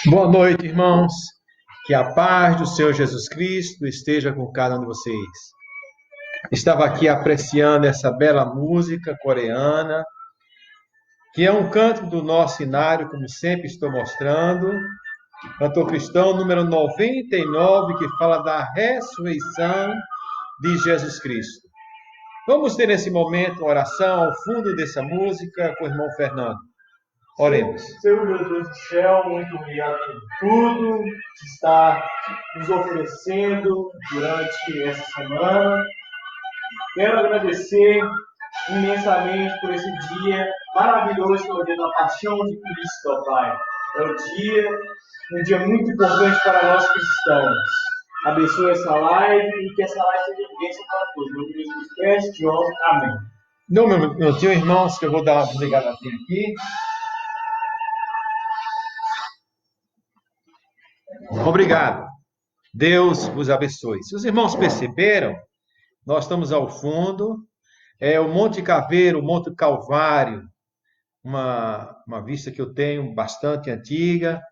Boa noite, irmãos. Que a paz do Senhor Jesus Cristo esteja com cada um de vocês. Estava aqui apreciando essa bela música coreana, que é um cântico do nosso inário, como sempre estou mostrando. Cantor cristão número 99, que fala da ressurreição de Jesus Cristo. Vamos ter nesse momento uma oração ao fundo dessa música com o irmão Fernando. Oremos. Senhor meu Deus do céu, muito obrigado por tudo que está nos oferecendo durante essa semana. Quero agradecer imensamente por esse dia maravilhoso, que é o dia da paixão de Cristo, ó Pai. É um dia muito importante para nós cristãos. Abençoe essa live e que essa live seja bênção para todos. No nome de Jesus Cristo, amém. Não, meu minutinho, irmãos, que eu vou dar uma desligada aqui. Obrigado. Deus vos abençoe. Se os irmãos perceberam, nós estamos ao fundo. É o Monte Caveiro, o Monte Calvário, uma vista que eu tenho bastante antiga,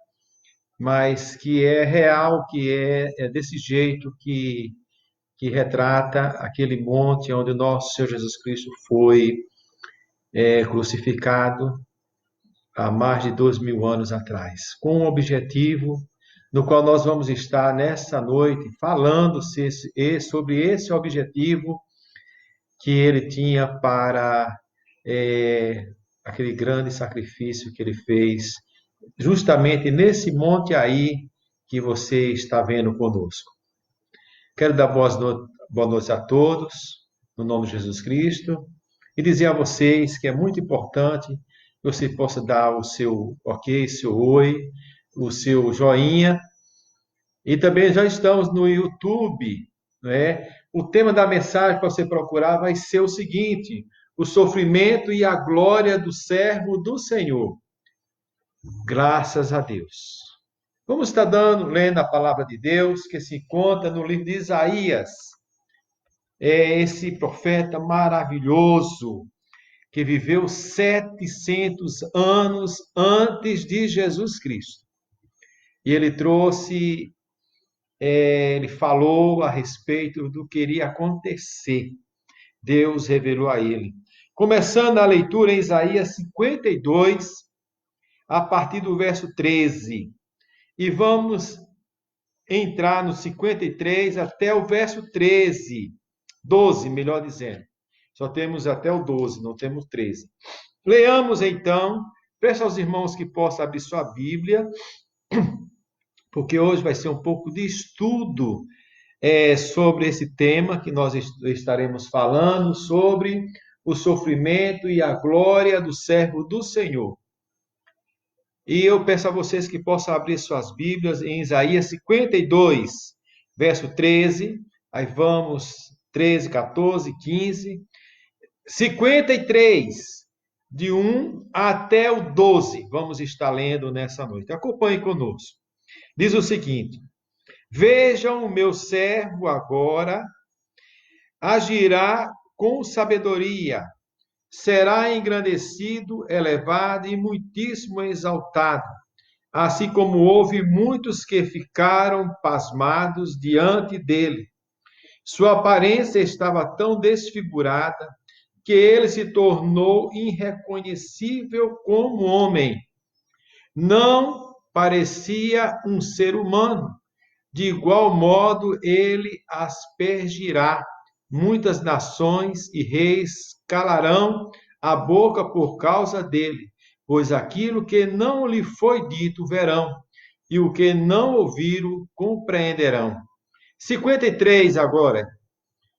mas que é real, que é desse jeito que retrata aquele monte onde o nosso Senhor Jesus Cristo foi crucificado há mais de 2.000 anos atrás, com um objetivo no qual nós vamos estar nessa noite falando sobre esse objetivo que ele tinha para aquele grande sacrifício que ele fez justamente nesse monte aí que você está vendo conosco. Quero dar boa noite a todos, no nome de Jesus Cristo, e dizer a vocês que é muito importante que você possa dar o seu ok, seu oi, o seu joinha. E também já estamos no YouTube, né? O tema da mensagem para você procurar vai ser o seguinte: o sofrimento e a glória do servo do Senhor. Graças a Deus. Vamos estar lendo a palavra de Deus, que se encontra no livro de Isaías. É esse profeta maravilhoso, que viveu 700 anos antes de Jesus Cristo. E ele ele falou a respeito do que iria acontecer. Deus revelou a ele. Começando a leitura em Isaías 52, a partir do verso 13. E vamos entrar no 53 até o verso 13. 12, melhor dizendo. Só temos até o 12, não temos 13. Leamos então. Peço aos irmãos que possam abrir sua Bíblia, porque hoje vai ser um pouco de estudo sobre esse tema que nós estaremos falando, sobre o sofrimento e a glória do servo do Senhor. E eu peço a vocês que possam abrir suas Bíblias em Isaías 52, verso 13, aí vamos 13, 14, 15, 53, de 1 até o 12. Vamos estar lendo nessa noite. Acompanhe conosco. Diz o seguinte: Vejam, o meu servo agora agirá com sabedoria, será engrandecido, elevado e muitíssimo exaltado, assim como houve muitos que ficaram pasmados diante dele. Sua aparência estava tão desfigurada que ele se tornou irreconhecível como homem. Não parecia um ser humano. De igual modo, ele aspergirá muitas nações e reis calarão a boca por causa dele, pois aquilo que não lhe foi dito verão, e o que não ouviram compreenderão. 53 agora,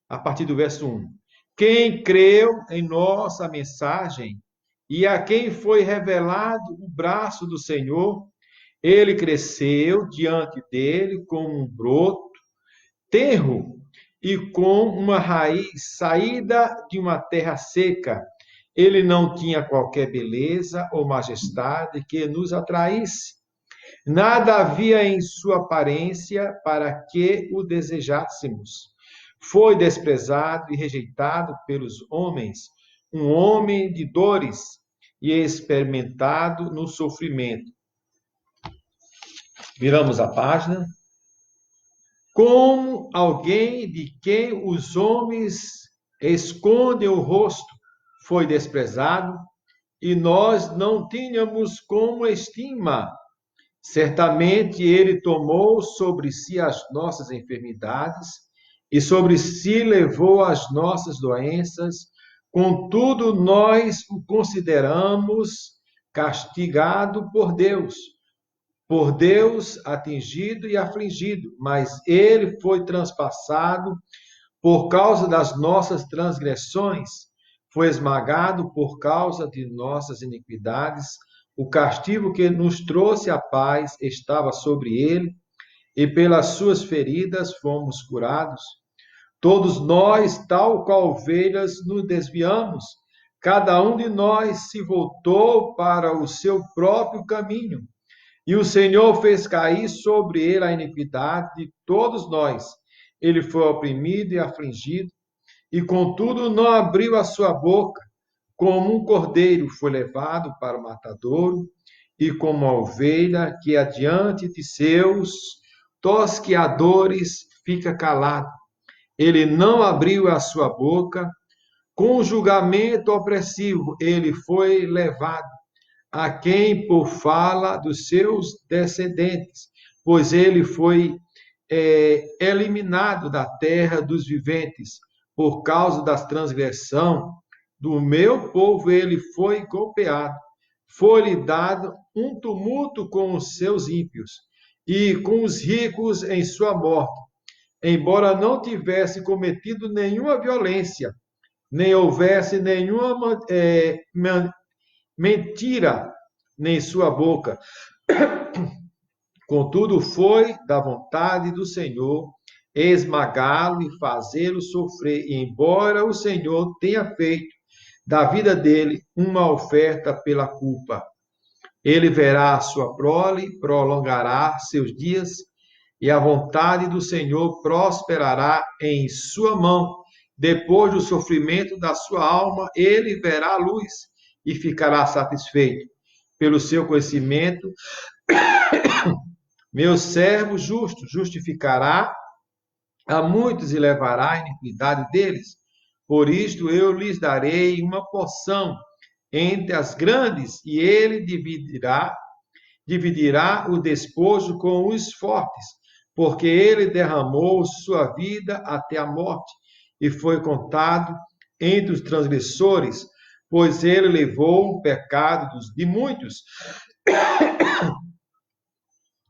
a partir do verso 1. Quem creu em nossa mensagem e a quem foi revelado o braço do Senhor, ele cresceu diante dele como um broto tenro e com uma raiz saída de uma terra seca. Ele não tinha qualquer beleza ou majestade que nos atraísse. Nada havia em sua aparência para que o desejássemos. Foi desprezado e rejeitado pelos homens, um homem de dores e experimentado no sofrimento. Viramos a página. Como alguém de quem os homens escondem o rosto, foi desprezado, e nós não tínhamos como estima. Certamente ele tomou sobre si as nossas enfermidades e sobre si levou as nossas doenças. Contudo, nós o consideramos castigado por Deus atingido e afligido, mas ele foi transpassado por causa das nossas transgressões, foi esmagado por causa de nossas iniquidades. O castigo que nos trouxe a paz estava sobre ele, e pelas suas feridas fomos curados. Todos nós, tal qual ovelhas, nos desviamos. Cada um de nós se voltou para o seu próprio caminho. E o Senhor fez cair sobre ele a iniquidade de todos nós. Ele foi oprimido e afligido, e contudo não abriu a sua boca. Como um cordeiro foi levado para o matadouro, e como a ovelha que adiante de seus tosqueadores fica calado. Ele não abriu a sua boca. Com julgamento opressivo ele foi levado, a quem por fala dos seus descendentes, pois ele foi eliminado da terra dos viventes, por causa da transgressão do meu povo ele foi golpeado. Foi-lhe dado um tumulto com os seus ímpios, e com os ricos em sua morte, embora não tivesse cometido nenhuma violência, nem houvesse nenhuma mentira nem sua boca. Contudo, foi da vontade do Senhor esmagá-lo e fazê-lo sofrer. E embora o Senhor tenha feito da vida dele uma oferta pela culpa, ele verá a sua prole, prolongará seus dias, e a vontade do Senhor prosperará em sua mão. Depois do sofrimento da sua alma, ele verá a luz e ficará satisfeito. Pelo seu conhecimento, meu servo justo justificará a muitos e levará a iniquidade deles. Por isto eu lhes darei uma porção entre as grandes, e ele dividirá o despojo com os fortes, porque ele derramou sua vida até a morte, e foi contado entre os transgressores, pois ele levou o pecado de muitos,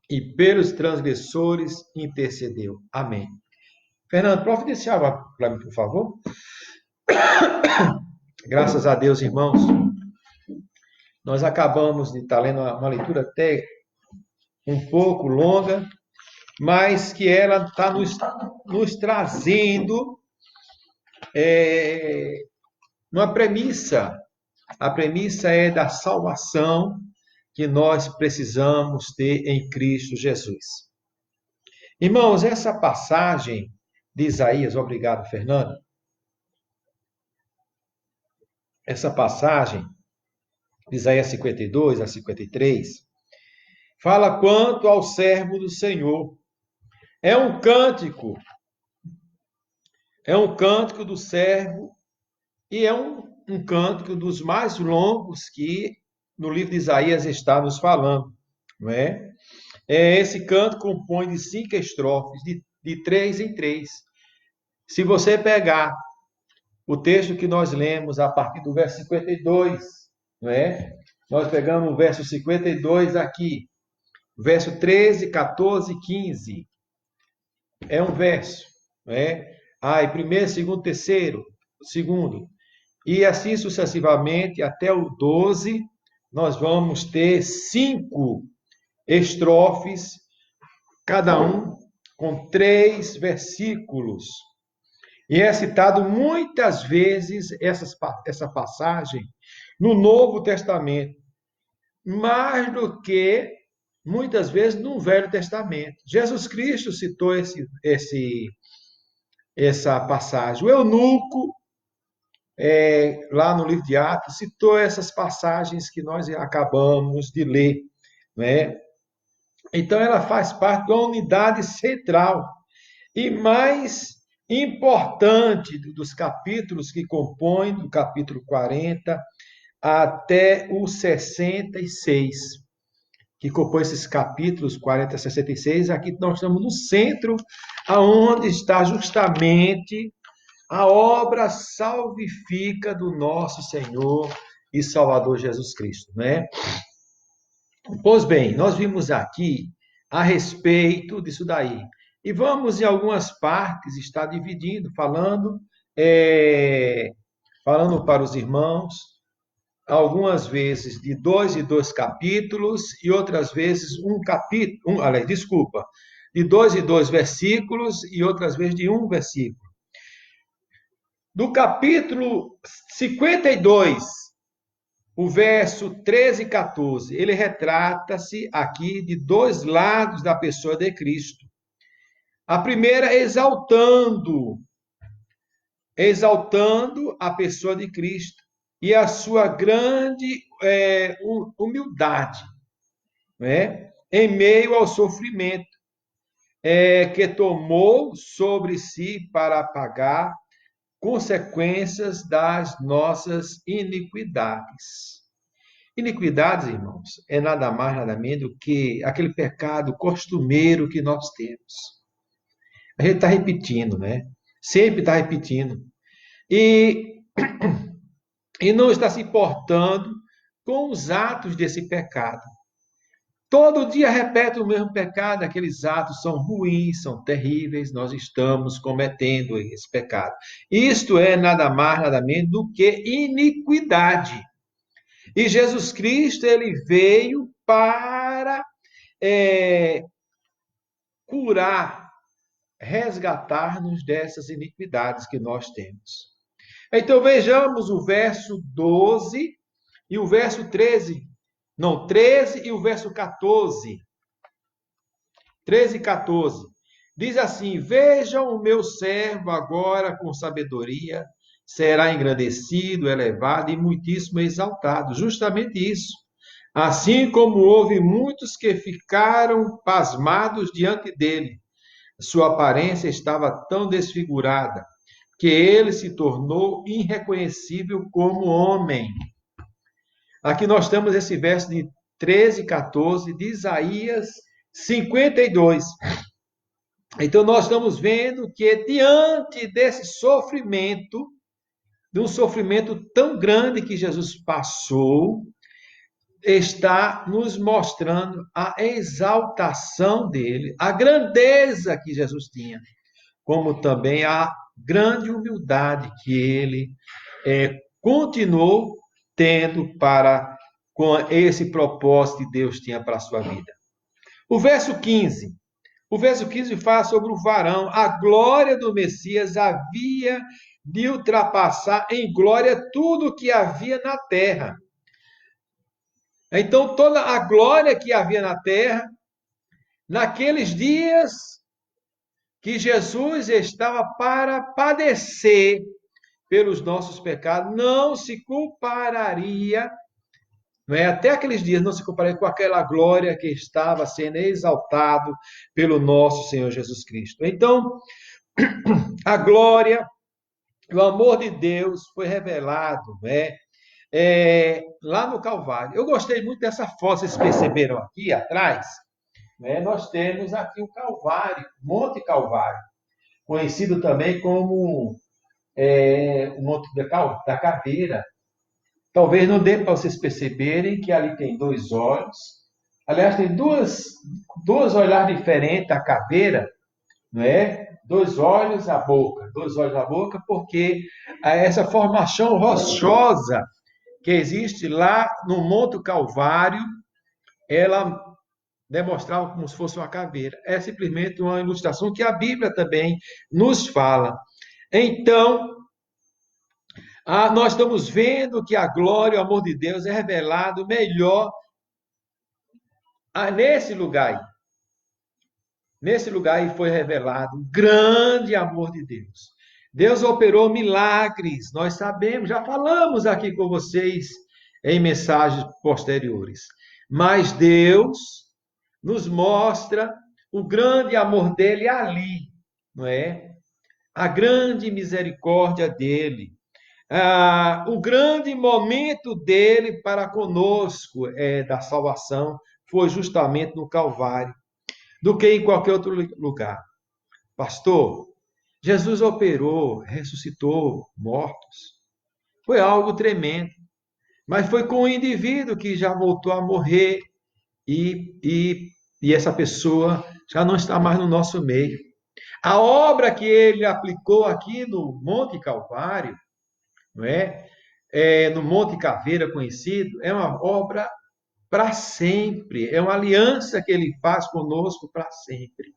e pelos transgressores intercedeu. Amém. Fernando, providenciava para mim, por favor. Graças a Deus, irmãos. Nós acabamos de estar lendo uma leitura até um pouco longa, mas que ela está nos trazendo uma premissa A premissa é da salvação que nós precisamos ter em Cristo Jesus. Irmãos, essa passagem de Isaías, obrigado, Fernando. Essa passagem de Isaías 52 a 53 fala quanto ao servo do Senhor. É um cântico do servo e é um cântico dos mais longos que no livro de Isaías está nos falando, não é? Esse canto compõe de 5 estrofes, de 3 em 3. Se você pegar o texto que nós lemos a partir do verso 52, não é? Nós pegamos o verso 52 aqui, verso 13, 14 e 15. É um verso, não é? Aí, primeiro, segundo, terceiro, segundo. E assim sucessivamente, até o 12, nós vamos ter 5 estrofes, cada um com 3 versículos. E é citado muitas vezes essa passagem no Novo Testamento, mais do que muitas vezes no Velho Testamento. Jesus Cristo citou essa passagem. O eunuco, lá no livro de Atos, citou essas passagens que nós acabamos de ler, né? Então, ela faz parte da unidade central e mais importante dos capítulos que compõem, do capítulo 40 até o 66, que compõe esses capítulos 40 a 66. Aqui nós estamos no centro, aonde está justamente a obra salvífica do nosso Senhor e Salvador Jesus Cristo, né? Pois bem, nós vimos aqui a respeito disso daí. E vamos, em algumas partes, estar dividindo, falando para os irmãos, algumas vezes de 2 em 2 capítulos, e outras vezes de 2 em 2 versículos, e outras vezes de 1 versículo. Do capítulo 52, o verso 13 e 14, ele retrata-se aqui de 2 lados da pessoa de Cristo. A primeira, exaltando a pessoa de Cristo e a sua grande humildade, né? Em meio ao sofrimento que tomou sobre si para pagar consequências das nossas iniquidades. Iniquidades, irmãos, é nada mais, nada menos do que aquele pecado costumeiro que nós temos. A gente está repetindo, né? Sempre está repetindo. E não está se importando com os atos desse pecado. Todo dia repete o mesmo pecado, aqueles atos são ruins, são terríveis, nós estamos cometendo esse pecado. Isto é nada mais, nada menos do que iniquidade. E Jesus Cristo, ele veio para curar, resgatar-nos dessas iniquidades que nós temos. Então vejamos o verso 12 e o verso 13 e o verso 14. 13 e 14. Diz assim: vejam o meu servo agora com sabedoria, será engrandecido, elevado e muitíssimo exaltado. Justamente isso. Assim como houve muitos que ficaram pasmados diante dele. Sua aparência estava tão desfigurada que ele se tornou irreconhecível como homem. Aqui nós temos esse verso de 13 e 14 de Isaías 52. Então nós estamos vendo que diante desse sofrimento, de um sofrimento tão grande que Jesus passou, está nos mostrando a exaltação dele, a grandeza que Jesus tinha, como também a grande humildade que ele continuou tendo com esse propósito que Deus tinha para a sua vida. O verso 15. O verso 15 fala sobre o varão. A glória do Messias havia de ultrapassar em glória tudo o que havia na terra. Então, toda a glória que havia na terra, naqueles dias que Jesus estava para padecer pelos nossos pecados, não se compararia, não é? Até aqueles dias não se compararia com aquela glória que estava sendo exaltado pelo nosso Senhor Jesus Cristo. Então, a glória, o amor de Deus foi revelado, né? Lá no Calvário. Eu gostei muito dessa foto, vocês perceberam aqui atrás, né? Nós temos aqui o Calvário, Monte Calvário, conhecido também como o Monte da Caveira. Talvez não dê para vocês perceberem que ali tem dois olhos. Aliás, tem duas olhares diferentes da caveira, não é? Dois olhos à boca, porque essa formação rochosa que existe lá no Monte Calvário, ela demonstrava como se fosse uma caveira. É simplesmente uma ilustração que a Bíblia também nos fala. Então, nós estamos vendo que a glória e o amor de Deus é revelado melhor nesse lugar aí. Nesse lugar aí foi revelado o grande amor de Deus. Deus operou milagres, nós sabemos, já falamos aqui com vocês em mensagens posteriores. Mas Deus nos mostra o grande amor dele ali, não é? A grande misericórdia dele. O grande momento dele para conosco da salvação foi justamente no Calvário, do que em qualquer outro lugar. Pastor, Jesus operou, ressuscitou mortos. Foi algo tremendo. Mas foi com o indivíduo que já voltou a morrer e essa pessoa já não está mais no nosso meio. A obra que ele aplicou aqui no Monte Calvário, não é? No Monte Caveira conhecido, é uma obra para sempre, é uma aliança que ele faz conosco para sempre,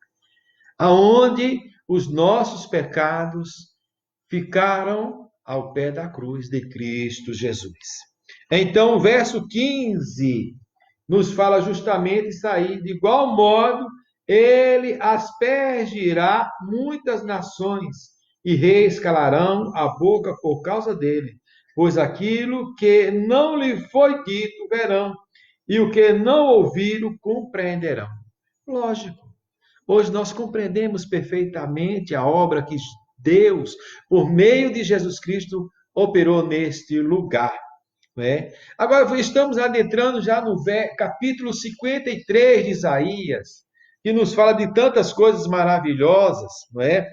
aonde os nossos pecados ficaram ao pé da cruz de Cristo Jesus. Então, o verso 15 nos fala justamente isso aí. De igual modo, ele aspergirá muitas nações, e reis calarão a boca por causa dele, pois aquilo que não lhe foi dito verão, e o que não ouviram compreenderão. Lógico, hoje nós compreendemos perfeitamente a obra que Deus, por meio de Jesus Cristo, operou neste lugar. Né? Agora, estamos adentrando já no capítulo 53 de Isaías, que nos fala de tantas coisas maravilhosas, não é?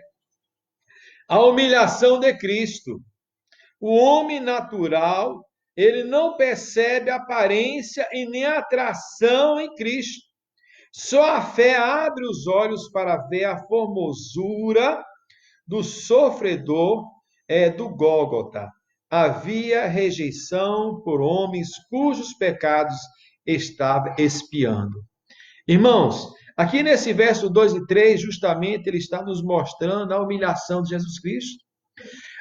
A humilhação de Cristo. O homem natural, ele não percebe aparência e nem atração em Cristo. Só a fé abre os olhos para ver a formosura do sofredor do Gólgota. Havia rejeição por homens cujos pecados estava expiando. Irmãos, aqui nesse verso 2 e 3, justamente ele está nos mostrando a humilhação de Jesus Cristo.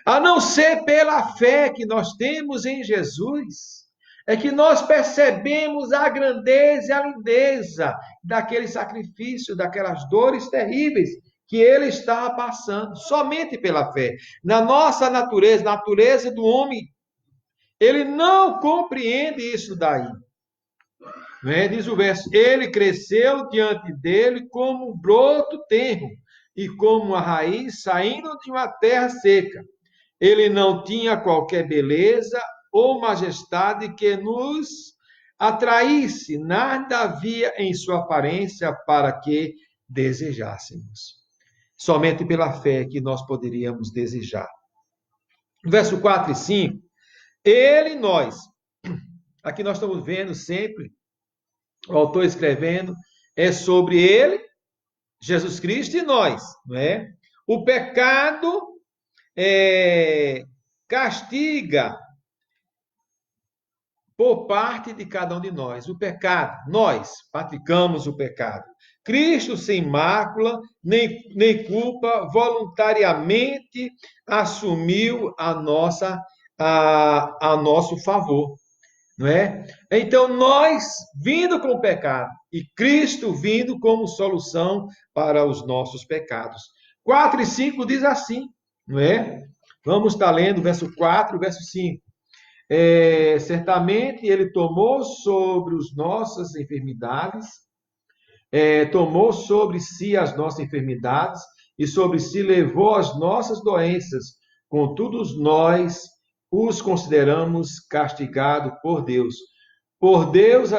A não ser pela fé que nós temos em Jesus, é que nós percebemos a grandeza e a lindeza daquele sacrifício, daquelas dores terríveis que ele estava passando, somente pela fé. Na nossa natureza, natureza do homem, ele não compreende isso daí. Né? Diz o verso, ele cresceu diante dele como um broto tenro e como uma raiz saindo de uma terra seca. Ele não tinha qualquer beleza ou majestade que nos atraísse, nada havia em sua aparência para que desejássemos. Somente pela fé que nós poderíamos desejar. Verso 4 e 5, ele e nós. Aqui nós estamos vendo sempre, o autor escrevendo, é sobre ele, Jesus Cristo e nós, não é? O pecado castiga por parte de cada um de nós. O pecado, nós praticamos o pecado. Cristo, sem mácula, nem culpa, voluntariamente assumiu a nosso favor, não é? Então, nós vindo com o pecado e Cristo vindo como solução para os nossos pecados. 4 e 5 diz assim, não é? Vamos estar lendo verso 4, verso 5. Certamente ele tomou sobre as nossas enfermidades, tomou sobre si as nossas enfermidades e sobre si levou as nossas doenças. Contudo, nós os consideramos castigados por Deus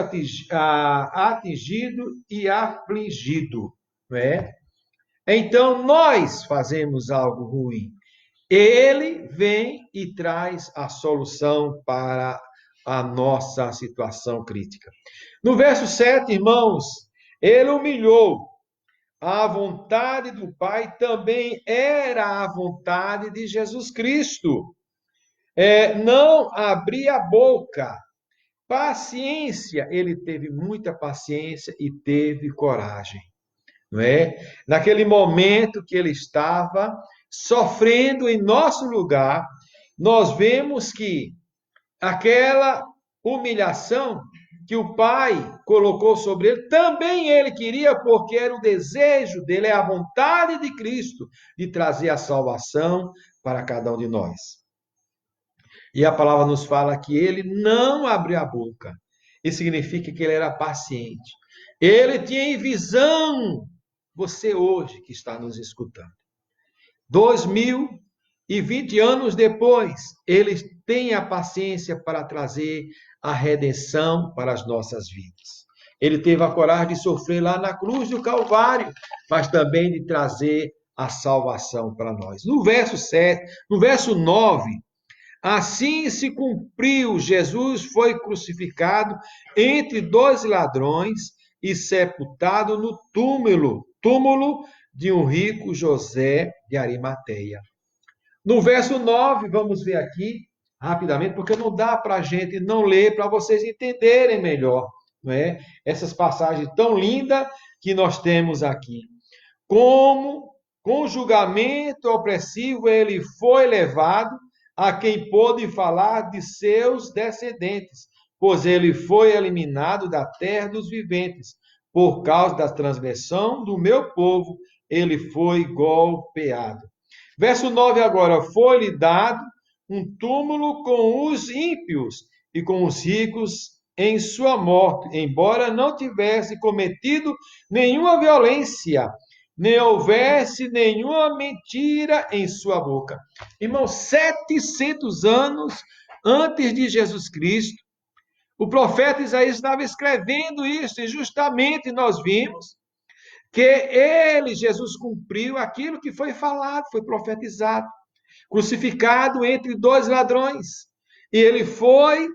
atingido e afligido, não é? Então nós fazemos algo ruim. Ele vem e traz a solução para a nossa situação crítica. No verso 7, irmãos, ele humilhou. A vontade do Pai também era a vontade de Jesus Cristo. Não abria a boca. Paciência, ele teve muita paciência e teve coragem, não é? Naquele momento que ele estava sofrendo em nosso lugar, nós vemos que aquela humilhação que o Pai colocou sobre ele, também ele queria, porque era o desejo dele, é a vontade de Cristo de trazer a salvação para cada um de nós. E a palavra nos fala que ele não abriu a boca. Isso significa que ele era paciente. Ele tinha em visão você hoje que está nos escutando. 2020 anos depois, ele tem a paciência para trazer a redenção para as nossas vidas. Ele teve a coragem de sofrer lá na cruz do Calvário, mas também de trazer a salvação para nós. No verso 9, assim se cumpriu, Jesus foi crucificado entre dois ladrões e sepultado no túmulo de um rico José de Arimateia. No verso 9, vamos ver aqui, rapidamente, porque não dá para a gente não ler, para vocês entenderem melhor, não é? Essas passagens tão lindas que nós temos aqui. Como, com julgamento opressivo, ele foi levado a quem pôde falar de seus descendentes, pois ele foi eliminado da terra dos viventes. Por causa da transgressão do meu povo, ele foi golpeado. Verso 9 agora, foi-lhe dado um túmulo com os ímpios e com os ricos em sua morte, embora não tivesse cometido nenhuma violência, nem houvesse nenhuma mentira em sua boca. Irmão, 700 anos antes de Jesus Cristo, o profeta Isaías estava escrevendo isso, e justamente nós vimos que ele, Jesus, cumpriu aquilo que foi falado, foi profetizado, crucificado entre dois ladrões. E ele foi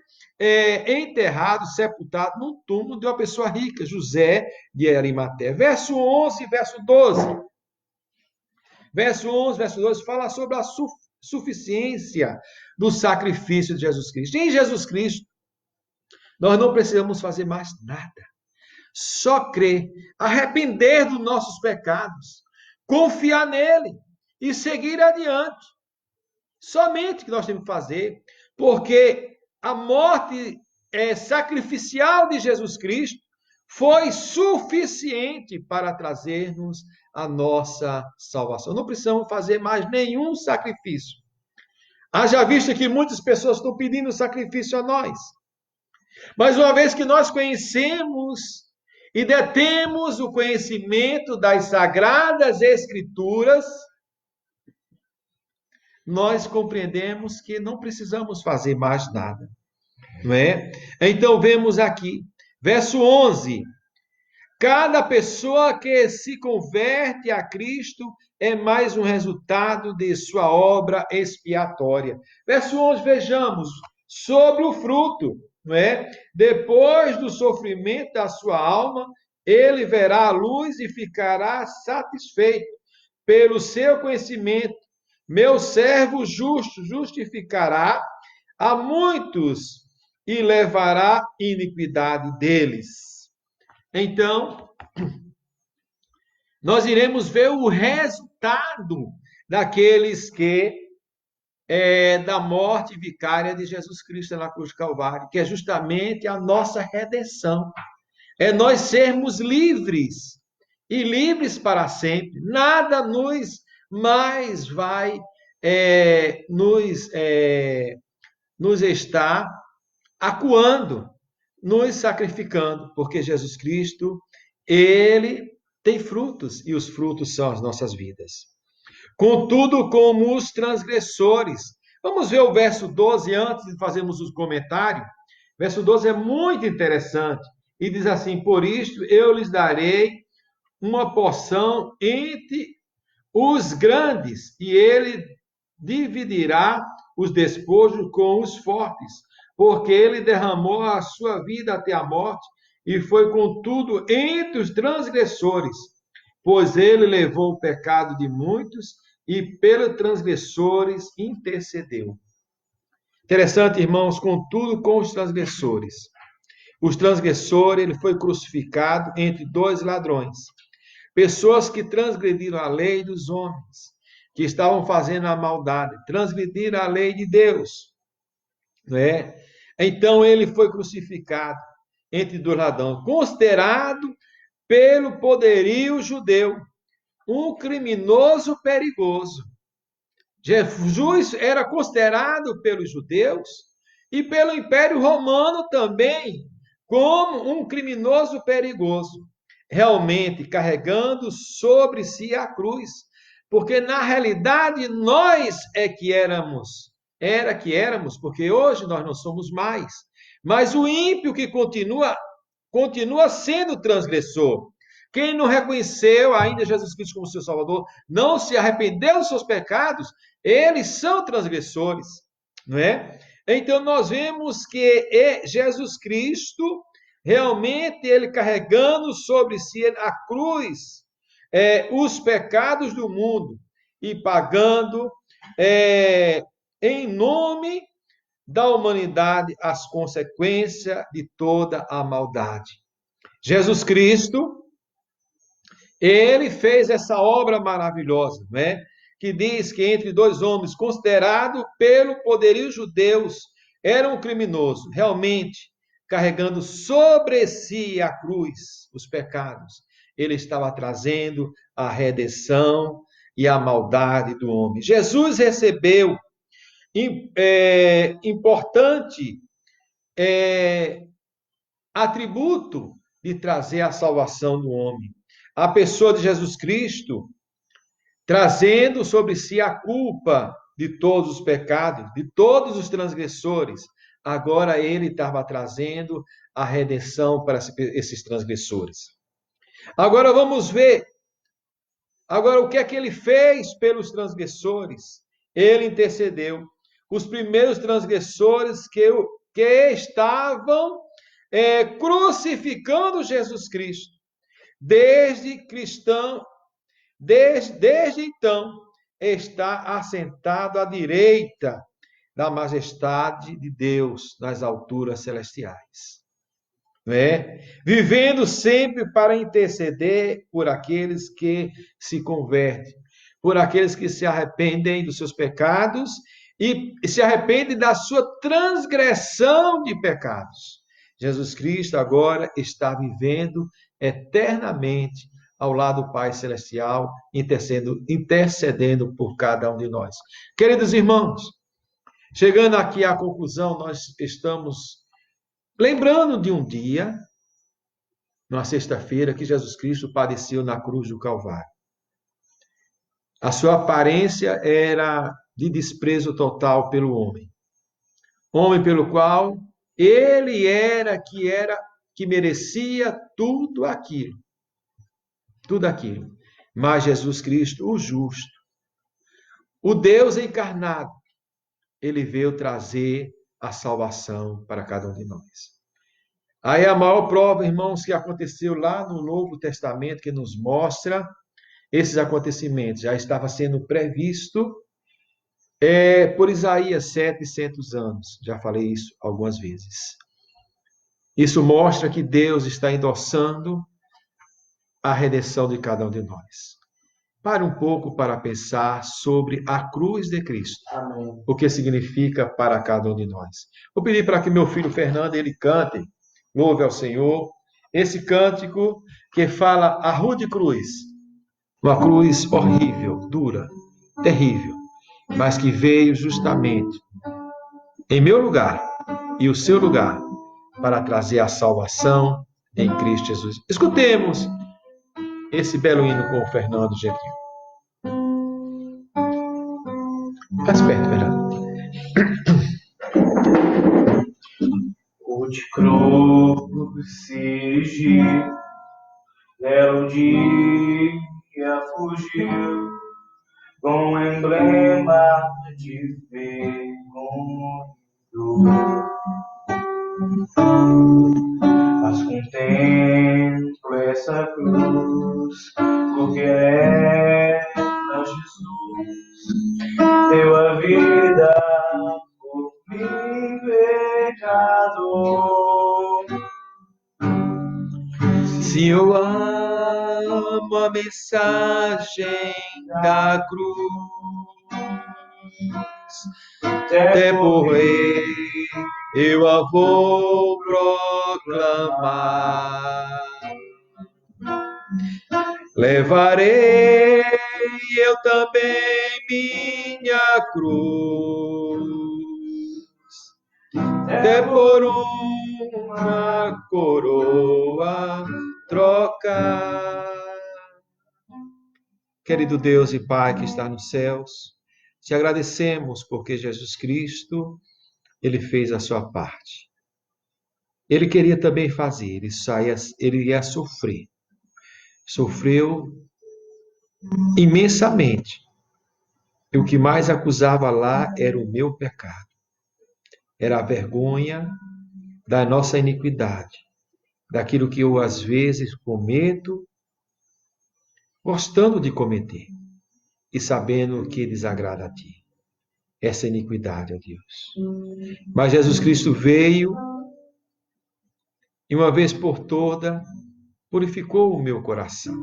enterrado, sepultado num túmulo de uma pessoa rica, José de Arimateia. Verso 11 e verso 12. Verso 11, verso 12 fala sobre a suficiência do sacrifício de Jesus Cristo. Em Jesus Cristo, nós não precisamos fazer mais nada. Só crer, arrepender dos nossos pecados, confiar nele e seguir adiante. Somente o que nós temos que fazer, porque a morte sacrificial de Jesus Cristo foi suficiente para trazer-nos a nossa salvação. Não precisamos fazer mais nenhum sacrifício. Haja vista que muitas pessoas estão pedindo sacrifício a nós. Mas uma vez que nós conhecemos e detemos o conhecimento das Sagradas Escrituras, nós compreendemos que não precisamos fazer mais nada, não é? Então, vemos aqui, verso 11, cada pessoa que se converte a Cristo é mais um resultado de sua obra expiatória. Verso 11, vejamos, sobre o fruto, não é? Depois do sofrimento da sua alma, ele verá a luz e ficará satisfeito pelo seu conhecimento. Meu servo justo justificará a muitos e levará a iniquidade deles. Então, nós iremos ver o resultado daqueles que da morte vicária de Jesus Cristo na cruz do Calvário, que é justamente a nossa redenção. É nós sermos livres e livres para sempre. Nada nos mais vai nos estar acuando, nos sacrificando, porque Jesus Cristo, ele tem frutos e os frutos são as nossas vidas. Contudo, como os transgressores. Vamos ver o verso 12 antes de fazermos os comentários. Verso 12 é muito interessante e diz assim: por isto eu lhes darei uma porção entre os grandes, e ele dividirá os despojos com os fortes, porque ele derramou a sua vida até a morte e foi contudo entre os transgressores, pois ele levou o pecado de muitos e pelos transgressores intercedeu. Interessante, irmãos, contudo com os transgressores. Os transgressores, ele foi crucificado entre dois ladrões. Pessoas que transgrediram a lei dos homens, que estavam fazendo a maldade, transgrediram a lei de Deus. Não é? Então ele foi crucificado entre dois ladrões, considerado pelo poderio judeu um criminoso perigoso. Jesus era considerado pelos judeus e pelo Império Romano também como um criminoso perigoso, realmente carregando sobre si a cruz, porque na realidade nós é que éramos, porque hoje nós não somos mais, mas o ímpio que continua sendo transgressor. Quem não reconheceu ainda Jesus Cristo como seu Salvador, não se arrependeu dos seus pecados, eles são transgressores, não é? Então nós vemos que Jesus Cristo, realmente ele carregando sobre si a cruz, os pecados do mundo e pagando em nome da humanidade as consequências de toda a maldade. Jesus Cristo, ele fez essa obra maravilhosa, né? Que diz que entre dois homens considerados pelo poderio judeus era um criminoso, realmente carregando sobre si a cruz, os pecados. Ele estava trazendo a redenção e a maldade do homem. Jesus recebeu importante atributo de trazer a salvação do homem. A pessoa de Jesus Cristo, trazendo sobre si a culpa de todos os pecados, de todos os transgressores. Agora ele estava trazendo a redenção para esses transgressores. Agora vamos ver. Agora o que é que ele fez pelos transgressores? Ele intercedeu. Os primeiros transgressores que estavam crucificando Jesus Cristo. Desde então, está assentado à direita da majestade de Deus nas alturas celestiais. Não é? Vivendo sempre para interceder por aqueles que se convertem, por aqueles que se arrependem dos seus pecados e se arrependem da sua transgressão de pecados. Jesus Cristo agora está vivendo eternamente ao lado do Pai Celestial, intercedendo por cada um de nós. Queridos irmãos, chegando aqui à conclusão, nós estamos lembrando de um dia, numa sexta-feira, que Jesus Cristo padeceu na cruz do Calvário. A sua aparência era de desprezo total pelo homem. Homem pelo qual ele era que merecia tudo aquilo. Tudo aquilo. Mas Jesus Cristo, o justo, o Deus encarnado, ele veio trazer a salvação para cada um de nós. Aí a maior prova, irmãos, que aconteceu lá no Novo Testamento, que nos mostra esses acontecimentos, já estava sendo previsto É por Isaías 700 anos. Já falei isso algumas vezes. Isso mostra que Deus está endossando a redenção de cada um de nós. Pare um pouco para pensar sobre a cruz de Cristo, Amém. o que significa para cada um de nós. Vou pedir para que meu filho Fernando ele cante, louve ao Senhor, esse cântico que fala a rude cruz, uma cruz horrível, dura, terrível, mas que veio justamente em meu lugar e o seu lugar para trazer a salvação em Cristo Jesus. Escutemos esse belo hino com o Fernando Gentil. Mais perto, Fernando. O de crucigir, belo dia fugiu, com emblema de fecundura. Mas contemplo essa cruz, porque ela, Jesus, deu a vida por mim, pecador. Se eu amo a mensagem da cruz, até morrer eu a vou proclamar. Levarei eu também minha cruz, até por uma coroa trocar. Querido Deus e Pai que está nos céus, te agradecemos porque Jesus Cristo, ele fez a sua parte. Ele queria também fazer, ele ia sofrer. Sofreu imensamente. E o que mais acusava lá era o meu pecado. Era a vergonha da nossa iniquidade, daquilo que eu às vezes cometo, gostando de cometer e sabendo que desagrada a ti. Essa iniquidade, ó Deus. Mas Jesus Cristo veio e uma vez por toda purificou o meu coração.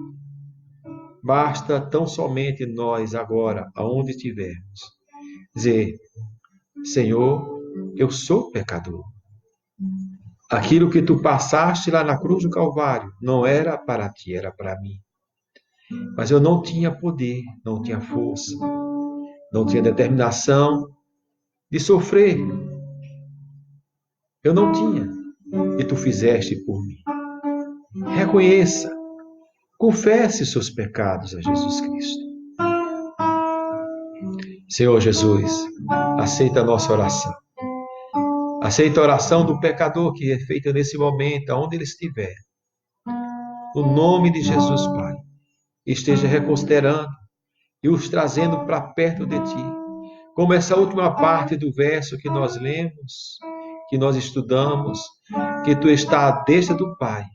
Basta tão somente nós agora, aonde estivermos, dizer: Senhor, eu sou pecador. Aquilo que tu passaste lá na cruz do Calvário não era para ti, era para mim. Mas eu não tinha poder, não tinha força, não tinha determinação de sofrer. Eu não tinha. E tu fizeste por mim. Reconheça, confesse seus pecados a Jesus Cristo. Senhor Jesus, aceita a nossa oração. Aceita a oração do pecador que é feita nesse momento, aonde ele estiver. No nome de Jesus, Pai, esteja reconsiderando e os trazendo para perto de Ti. Como essa última parte do verso que nós lemos, que nós estudamos, que Tu está à destra do Pai,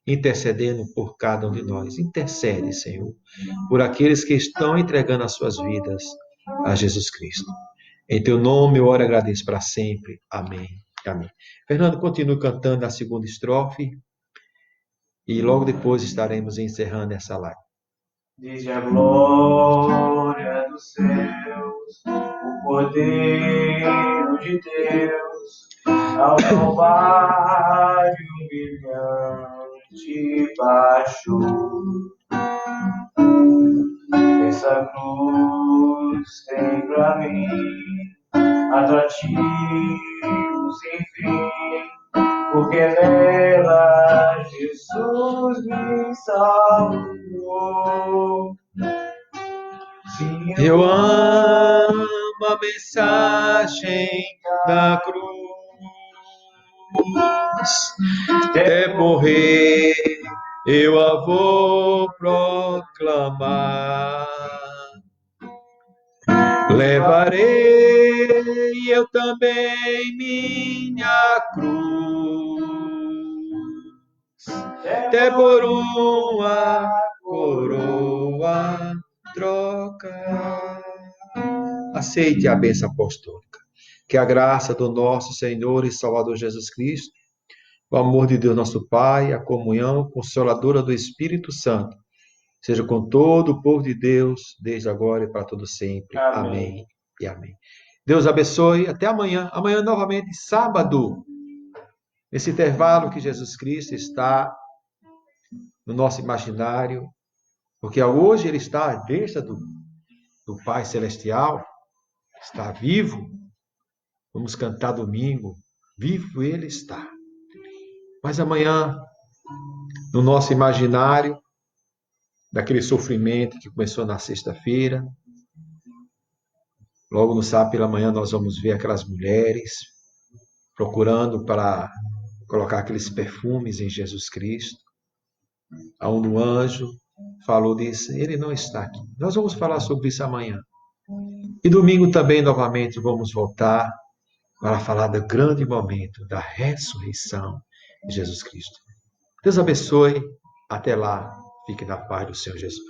intercedendo por cada um de nós. Intercede, Senhor, por aqueles que estão entregando as suas vidas a Jesus Cristo. Em Teu nome eu oro e agradeço para sempre. Amém. Amém. Fernando, continue cantando a segunda estrofe e logo depois estaremos encerrando essa live. Diz a glória dos céus, o Cordeiro de Deus, ao Calvário humilhante baixou. Essa cruz tem pra mim atrativos sem fim, porque nela Jesus me salvou. Sim, Eu amo a mensagem da cruz, até morrer eu a vou proclamar. Levarei eu também minha cruz, até por uma coroa trocar. aceite a bênção apostólica. Que a graça do nosso Senhor e Salvador Jesus Cristo, o amor de Deus nosso Pai, a comunhão consoladora do Espírito Santo, seja com todo o povo de Deus, desde agora e para todo sempre. Amém e amém. Deus abençoe. Até amanhã. Amanhã, novamente, sábado. Nesse intervalo que Jesus Cristo está no nosso imaginário, porque hoje Ele está à destra do Pai Celestial, está vivo. Vamos cantar domingo. Vivo Ele está. Mas amanhã, no nosso imaginário, daquele sofrimento que começou na sexta-feira, logo no sábado pela manhã nós vamos ver aquelas mulheres procurando para colocar aqueles perfumes em Jesus Cristo, aonde o anjo falou disso, ele não está aqui. Nós vamos falar sobre isso amanhã. E domingo também, novamente, vamos voltar para falar do grande momento da ressurreição de Jesus Cristo. Deus abençoe. Até lá. Fique na paz do Senhor Jesus.